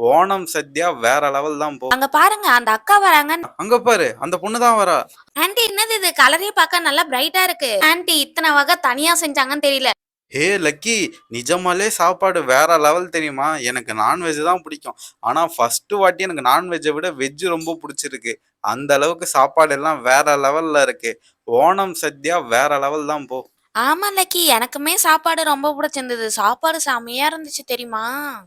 ஓணம் சத்யா வேற லெவல் தான் போ. அங்க பாருங்க அந்த அக்கா வராங்க. அங்க பாரு அந்த பொண்ணு தான் வரா. ஆன்ட்டி என்னது இது கலரே பார்க்க நல்லா பிரைட்டா இருக்கு. ஆன்ட்டி இத்தனை வகை தனியா செஞ்சாங்கன்னு தெரியல. ஹே லக்கி, நிஜமாலே சாப்பாடு வேற லெவல் தெரியுமா? எனக்கு நான்வெஜ் தான் பிடிக்கும். ஆனா ஃபர்ஸ்ட் வாட்டி எனக்கு நான்வெஜ்ஜை விட வெஜ் ரொம்ப பிடிச்சிருக்கு. அந்த அளவுக்கு சாப்பாடு எல்லாம் வேற லெவல்ல இருக்கு. ஓணம் சத்யா வேற லெவல் தான் போ. ஆமா லக்கி எனக்குமே சாப்பாடு ரொம்ப பிடிச்சிருந்தது. சாப்பாடு செமையா இருந்துச்சு தெரியுமா?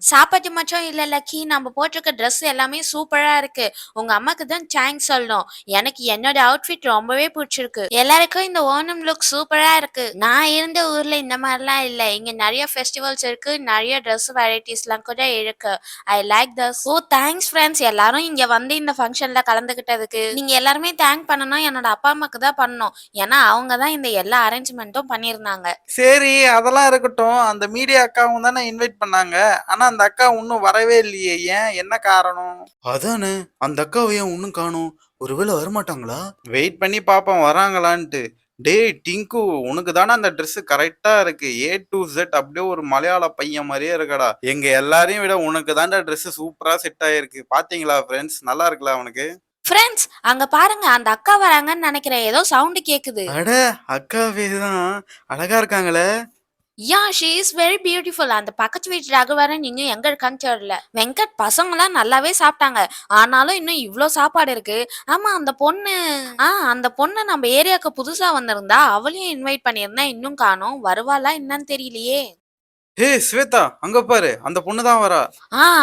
சாப்பாட்டு மட்டும் இல்ல லக்கி, நம்ம போட்டிருக்க ட்ரெஸ் எல்லாமே சூப்பரா இருக்கு. உங்க அம்மாக்கு தான் தேங்க்ஸ் சொல்லணும். எனக்கு என்னோட அவுட்ஃபிட் ரொம்பவே பிடிச்சிருக்கு. எல்லாருக்கும் இந்த ஓணம் லுக் சூப்பரா இருக்கு. நான் இருந்த ஊர்ல இந்த மாதிரிலாம் இல்ல. இங்க நிறைய ஃபெஸ்டிவல்ஸ் இருக்கு, நிறைய ட்ரெஸ் வெரைட்டிஸ்லாம் கூட இருக்கு. I like this. Oh thanks friends, எல்லாரும் இங்க வந்து இந்த ஃபங்க்ஷன்ல கலந்துகிட்டதுக்கு. நீங்க எல்லாருமே தேங்க் பண்ணணும் என்னோட அப்பா அம்மாக்கு தான் பண்ணணும். ஏன்னா அவங்க தான் இந்த எல்லா அரேஞ்ச்மெண்ட்டும் பண்ணியிருந்தாங்க. சரி, அதெல்லாம் இருக்கட்டும். அந்த மீடியா அக்காவும் தானே இன்வைட் பண்ணாங்க. ஆனா அந்த அக்கா இன்னும் வரவே இல்லையே, ஏன்? என்ன காரணம்? அதானே, அந்த அக்காவை ஏன் இன்னும் காணோம்? ஒருவேளை வரமாட்டாங்களா? வெயிட் பண்ணி பாப்போம் வராங்களான்ட்டு. டேய் டிங்கு, உனக்கு தானே அந்த Dress கரெக்டா இருக்கு. A to Z அப்படியே ஒரு மலையாள பையன் மாதிரியே இருக்கடா. எங்க எல்லாரையும் விட உனக்கு தான்டா Dress சூப்பரா செட் ஆயிருக்கு. பாத்தீங்களா ஃப்ரெண்ட்ஸ்? நல்லா இருக்குல்ல அவனுக்கு? ஃப்ரெண்ட்ஸ் அங்க பாருங்க அந்த அக்கா வராங்கன்னு நினைக்கிறேன். ஏதோ சவுண்ட் கேக்குது. அட, அக்காவே தான். அழகா இருக்காங்களே. Yeah she is very beautiful. அந்த பக்கத்து வீட்டு ரகுவரன் இன்னும் எங்க இருக்கான்னு தெரியல. வெங்கட் பசங்களாம் நல்லாவே சாப்பிட்டாங்க. ஆனாலும் இன்னும் இவ்ளோ சாப்பாடு இருக்கு. ஆமா அந்த பொண்ணு நம்ம ஏரியாவுக்கு புதுசா வந்திருந்தா, அவளையும் இன்வைட் பண்ணியிருந்தா, இன்னும் காணோம். வருவாளா என்னன்னு தெரியலையே. ஹே ஸ்வேதா, அங்க பாரு அந்த பொண்ணு தான் வரா.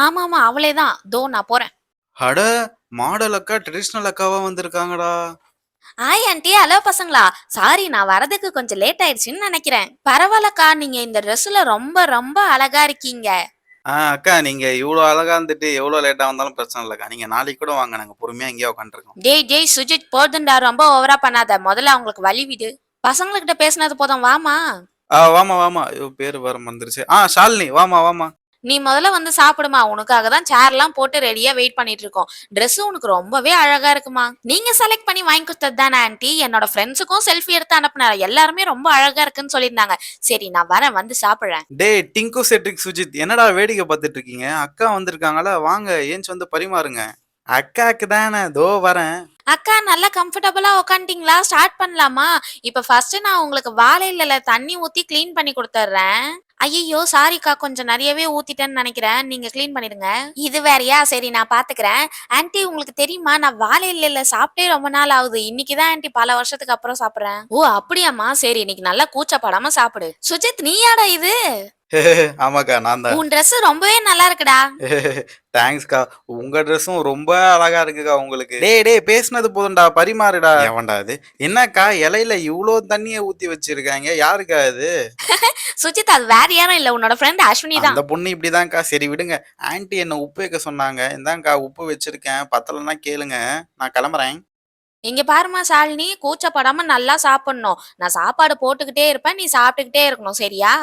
ஆமா அவளே தான். தோ நான் போறேன். அட, மாடல் அக்கா ட்ரெடிஷ்னல் அக்காவா வந்திருக்காங்கடா. ஹாய் ஆண்டி, ஹலோ பசங்களா. சாரி நான் வரதுக்கு கொஞ்சம் லேட் ஆயிடுச்சுன்னு நினைக்கிறேன். பரவாயில்லக்கா, நீங்க இந்த ட்ரெஸ்ல ரொம்ப ரொம்ப அழகா இருக்கீங்க. அக்கா, நீங்க இவ்வளோ அழகா இருந்துட்டு எவ்வளோ லேட்டா வந்தாலும் பிரச்சனை இல்லக்கா. நீங்க நாளைக்கு கூட வாங்க, நாங்க பொறுமையா இங்கேயே உட்காந்துருக்கோம். டேய் சுஜித் போதுண்டா, ரொம்ப ஓவரா பண்ணாத. முதல்ல அவங்களுக்கு வழி விடு. பசங்கள்கிட்ட பேசினது போதும், வாமா. வாமா வாமா, ஐயோ பேரு வர மறந்துருச்சு. ஷாலினி, வாமா வாமா. நீ முதல்ல வந்து சாப்பிடுமா. உனக்காக தான் சேர்லாம் போட்டு ரெடியா வெயிட் பண்ணிட்டு இருக்கோம். Dress உனக்கு ரொம்பவே அழகா இருக்குமா. நீங்க செலக்ட் பண்ணி வாங்கி கொடுத்தது தானே ஆன்ட்டி. என்னோட ஃப்ரெண்ட்ஸுக்கும் செல்ஃபி எடுத்து அனுப்புனாரு. எல்லாருமே ரொம்ப அழகா இருக்குன்னு சொல்லியிருந்தாங்க. சரி நான் வரேன், வந்து சாப்பிடுறேன். டேய் டிங்கு செட்ரிக் சுஜித், என்னடா வேடிக்கை பார்த்துட்டு இருக்கீங்க? அக்கா வந்திருக்காங்களா, வாங்க ஏஞ்சி வந்து பரிமாறுங்க. அக்காக்கு தானே, தோ வரேன். அக்கா நல்லா கம்ஃபர்டபுளா உக்காந்துட்டீங்களா? ஸ்டார்ட் பண்ணலாமா? இப்ப ஃபர்ஸ்ட் நான் உங்களுக்கு வாழை இலையில தண்ணி ஊத்தி க்ளீன் பண்ணி கொடுத்துட்றேன். ஐயோ சாரிக்கா, கொஞ்சம் நிறையவே ஊத்திட்டேன்னு நினைக்கிறேன். நீங்க க்ளீன் பண்ணிடுங்க. இது வேறயா? சரி நான் பாத்துக்கிறேன். ஆன்ட்டி உங்களுக்கு தெரியுமா, நான் வாழை இலையில சாப்பிட்டே ரொம்ப நாள் ஆகுது. இன்னைக்குதான் ஆன்ட்டி பல வருஷத்துக்கு அப்புறம் சாப்பிடுறேன். ஓ அப்படியாம்மா, சரி இன்னைக்கு நல்லா கூச்சப்படாம சாப்பிடு. சுஜித் நீயாடா இது? ஆமாக்கா, நான் தான். உன் Dress ரொம்பவே நல்லா இருக்குடா. தேங்க்ஸ்க்கா. உங்க ட்ரெஸ்ஸும் ரொம்ப அழகா இருக்குக்கா உங்களுக்கு. டேய் டேய், பேசுனது போதும்டா, பரிமாறுடா. எவன்டா இது? என்னக்கா இலையில இவ்ளோ தண்ணிய ஊத்தி வச்சிருக்காங்க? யாருக்கா இது? சுஜித் அது வேற யாரும் இல்ல, உன்னோட ஃப்ரெண்ட் அஸ்வினி தான். அந்த பொண்ணு இப்படிதான்க்கா. சரி விடுங்க. ஆன்ட்டி என்ன உப்பு வைக்க சொன்னாங்க. இந்தாங்கக்கா உப்பு வச்சிருக்கேன். பத்தலன்னா கேளுங்க. நான் கிளம்புறேன். இங்க பாரும்மா ஷாலினி, கூச்சப்படாம நல்லா சாப்பிடணும். நான் சாப்பாடு போட்டுக்கிட்டே இருப்பேன், நீ சாப்பிட்டுக்கிட்டே இருக்கணும் சரியா?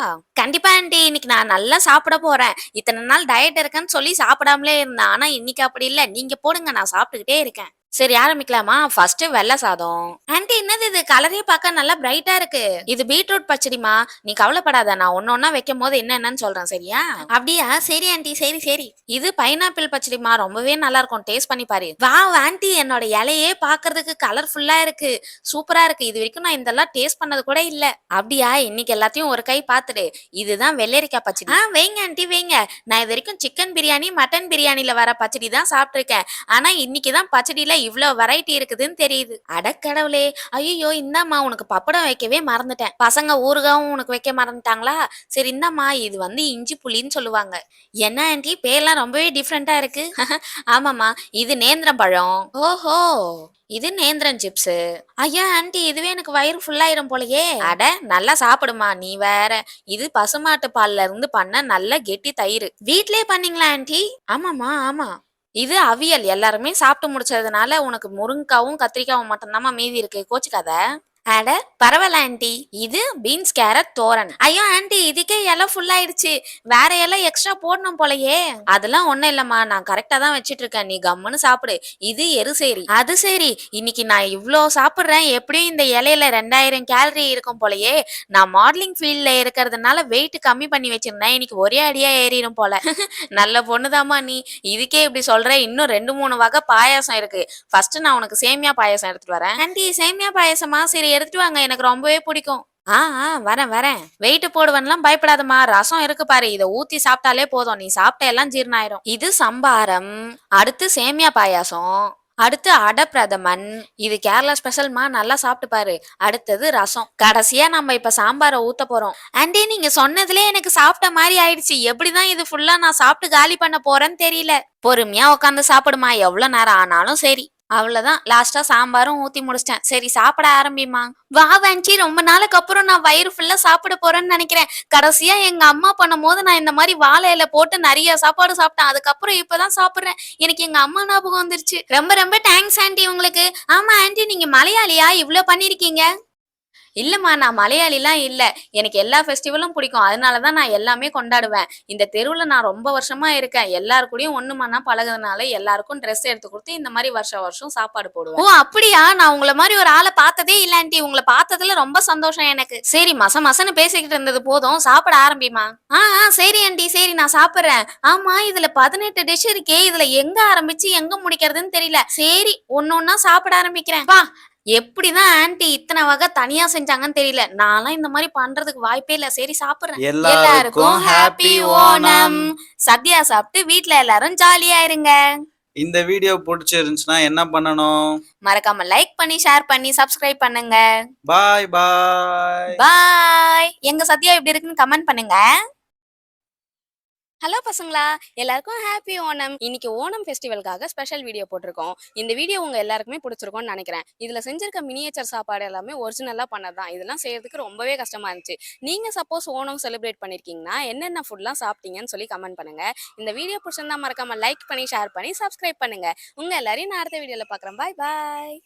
கண்டிப்பா ஆன்ட்டி, இன்னைக்கு நான் நல்லா சாப்பிட போறேன். இத்தனை நாள் டயட் இருக்கேன்னு சொல்லி சாப்பிடாமலே இருந்தேன். ஆனா இன்னைக்கு அப்படி இல்ல. நீங்க போடுங்க, நான் சாப்பிட்டுக்கிட்டே இருக்கேன். சரி ஆரம்பிக்கலாமா? ஃபர்ஸ்ட் வெள்ளை சாதம். ஆன்ட்டி என்னது இது கலரே பார்க்க நல்லா பிரைட்டா இருக்கு. இது பீட்ரூட் பச்சடிமா. நீ கவலைப்படாத, நான் ஒன்னொன்னா வைக்கும் போது என்னென்னு சொல்றேன் சரியா? அப்படியா? சரி ஆன்ட்டி, சரி. இது பைனாப்பிள் பச்சடிமா, ரொம்பவே நல்லா இருக்கும். டேஸ்ட் பண்ணி பாரு. வாவ் ஆன்ட்டி, என்னோட இலையே பாக்குறதுக்கு கலர்ஃபுல்லா இருக்கு. சூப்பரா இருக்கு. இது வரைக்கும் நான் இதெல்லாம் டேஸ்ட் பண்ணது கூட இல்ல. அப்படியா? இன்னைக்கு எல்லாத்தையும் ஒரு கை பாத்துடு. இதுதான் வெள்ளரிக்காய் பச்சடி. வைங்க ஆன்ட்டி வைங்க. நான் இது வரைக்கும் சிக்கன் பிரியாணி, மட்டன் பிரியாணில வர பச்சடி தான் சாப்பிட்டிருக்கேன். ஆனா இன்னைக்குதான் பச்சடியில இவ்ளோ வெரைட்டி இருக்குதுன்னு தெரியுது. அடக்கடவுளே. ஐயோ இந்தாம்மா, உனக்கு பப்படம் வைக்கவே மறந்துட்டேன். பசங்க ஊறுகாவும் உனக்கு வைக்க மறந்துட்டாங்களா? சரி இந்தாம்மா, இது வந்து இஞ்சி புளின்னு சொல்லுவாங்க. என்ன ஆன்ட்டி பேர்லாம் ரொம்பவே டிஃப்ரெண்டா இருக்கு. ஆமாம்மா, இது நேந்திரம் பழம். ஓஹோ, இது நேந்திரன் சிப்ஸ். ஐயா ஆன்ட்டி, இதுவே எனக்கு வயிறு ஃபுல்லாயிரும் போலயே. அட நல்லா சாப்பிடுமா, நீ வேற. இது பசுமாட்டு பால்ல இருந்து பண்ண நல்ல கெட்டி தயிர். வீட்லயே பண்ணீங்களா ஆன்ட்டி? ஆமாம்மா ஆமா. இது அவியல். எல்லாருமே சாப்பிட்டு முடிச்சதுனால உனக்கு முருங்காவும் கத்திரிக்காவும் மட்டும்தாம்மா மீதி இருக்கு. கோச்சுக்காத. அட பரவாயில்ல ஆண்டி. இது பீன்ஸ் கேரட் தோரன். ஐயோ ஆண்டி, இதுக்கே இலை ஃபுல் ஆயிடுச்சு. வேற இலை எக்ஸ்ட்ரா போடணும் போலயே. அதெல்லாம் ஒண்ணும் இல்லம்மா, நான் கரெக்டா தான் வச்சிட்டு இருக்கேன். நீ கம்முன்னு சாப்பிடு. இது எருசேரி. அது சரி, இன்னைக்கு நான் இவ்ளோ சாப்பிடுறேன். எப்படியும் இந்த இலையில 2000 கேலரி இருக்கும் போலயே. நான் மாடலிங் ஃபீல்ட்ல இருக்கிறதுனால வெயிட் கம்மி பண்ணி வச்சிருந்தேன். இன்னைக்கு ஒரே அடியா ஏறிடும் போல. நல்ல பொண்ணுதாம்மா நீ. இதுக்கே இப்படி சொல்ற. இன்னும் 2 3 வகை பாயாசம் இருக்கு. ஃபர்ஸ்ட் நான் உனக்கு சேமியா பாயாசம் எடுத்துட்டு வரேன். ஆண்டி, சேமியா பாயாசமா? சரி எடுத்துட்டு வாங்க, எனக்கு ரொம்பவே பிடிக்கும். வரேன் வரேன். வெயிட் போடுவேன்லாம் பயப்படாதம்மா. ரசம் இருக்கு பாரு, இதை ஊத்தி சாப்பிட்டாலே போதும். நீ சாப்பிட்ட எல்லாம் ஜீரணம் ஆயிரும். இது சம்பாரம். அடுத்து சேமியா பாயாசம். அடுத்து அடை பிரதமன். இது கேரளா ஸ்பெஷல்மா, நல்லா சாப்பிட்டு பாரு. அடுத்தது ரசம். கடைசியா நம்ம இப்ப சாம்பாரை ஊத்த போறோம். ஆண்டி, நீங்க சொன்னதுலே எனக்கு சாப்பிட்ட மாதிரி ஆயிடுச்சு. எப்படிதான் இது ஃபுல்லா நான் சாப்பிட்டு காலி பண்ண போறேன்னு தெரியல. பொறுமையா உட்காந்து சாப்பிடுமா, எவ்வளவு நேரம் ஆனாலும் சரி. அவ்வளவுதான், லாஸ்டா சாம்பாரும் ஊத்தி முடிச்சிட்டேன். சரி சாப்பிட ஆரம்பிமா. வா வாஞ்சி, ரொம்ப நாளுக்கு அப்புறம் நான் வயிறு ஃபுல்லா சாப்பிட போறேன்னு நினைக்கிறேன். கடைசியா எங்க அம்மா பண்ணும்போது நான் இந்த மாதிரி வாழை இலை போட்டு நிறைய சாப்பாடு சாப்பிட்டேன். அதுக்கப்புறம் இப்பதான் சாப்பிடுறேன். எனக்கு எங்க அம்மா ஞாபகம் வந்துருச்சு. ரொம்ப ரொம்ப தேங்க்ஸ் ஆண்டி உங்களுக்கு. ஆமா ஆண்டி, நீங்க மலையாளியா? இவ்ளோ பண்ணிருக்கீங்க. இல்லம்மா, நான் மலையாளிலாம் இல்ல. எனக்கு எல்லா ஃபெஸ்டிவலும் பிடிக்கும். அதனாலதான் நான் எல்லாமே கொண்டாடுவேன். இந்த தெருவுல நான் ரொம்ப வருஷமா இருக்கேன். எல்லாரு கூடயும் ஒண்ணுமண்ணா பழகுறதுனால எல்லாருக்கும் ட்ரெஸ் எடுத்து கொடுத்து இந்த மாதிரி வருஷம் வருஷம் சாப்பாடு போடுவேன். ஓ அப்படியா? நான் உங்கள மாதிரி ஒரு ஆளை பார்த்ததே இல்ல ஆண்டி. உங்களை பார்த்ததுல ரொம்ப சந்தோஷம் எனக்கு. சரி, மசன்னு பேசிக்கிட்டு இருந்தது போதும், சாப்பிட ஆரம்பிமா. சரி ஆண்டி, சரி நான் சாப்பிடுறேன். ஆமா, இதுல 18 டிஷ் இருக்கே. இதுல எங்க ஆரம்பிச்சு எங்க முடிக்கிறதுன்னு தெரியல. சரி, ஒன்னொன்னா சாப்பிட ஆரம்பிக்கிறேன். வா. எப்படிதான் ஆன்ட்டி இத்தனை வகை தனியா செஞ்சாங்கன்னு தெரியல. நான்லாம் இந்த மாதிரி பண்றதுக்கு வாய்ப்பே இல்ல. சரி சாப்பிடுறேன். எல்லாருக்கும் ஹாப்பி ஓணம். சத்யா சாப்பிட்டு வீட்ல எல்லாரும் ஜாலியா இருங்க. இந்த வீடியோ பிடிச்சிருந்துச்சுன்னா என்ன பண்ணணும்? மறக்காம லைக் பண்ணி, ஷேர் பண்ணி, சப்ஸ்கிரைப் பண்ணுங்க. பாய் பாய். பாய். எங்க சத்யா எப்படி இருக்குன்னு கமெண்ட் பண்ணுங்க. ஹலோ பசங்களா, எல்லாருக்கும் ஹாப்பி ஓணம். இன்னைக்கு ஓணம் ஃபெஸ்டிவலுக்காக ஸ்பெஷல் வீடியோ போட்டிருக்கோம். இந்த வீடியோ உங்க எல்லாருக்குமே பிடிச்சிருக்கும்னு நினைக்கிறேன். இதுல செஞ்சிருக்க மினியேச்சர் சாப்பாடு எல்லாமே ஒரிஜினலா பண்ணதான். இதெல்லாம் செய்யறதுக்கு ரொம்பவே கஷ்டமா இருந்துச்சு. நீங்க சப்போஸ் ஓணம் செலிப்ரேட் பண்ணிருக்கீங்கன்னா என்னென்ன ஃபுட்லாம் சாப்பிட்டீங்கன்னு சொல்லி கமெண்ட் பண்ணுங்க. இந்த வீடியோ பிடிச்சிருந்தா மறக்காம லைக் பண்ணி, ஷேர் பண்ணி, சப்ஸ்கிரைப் பண்ணுங்க. உங்க எல்லாரையும் நான் அடுத்த வீடியோல பாக்குறேன். பாய் பாய்.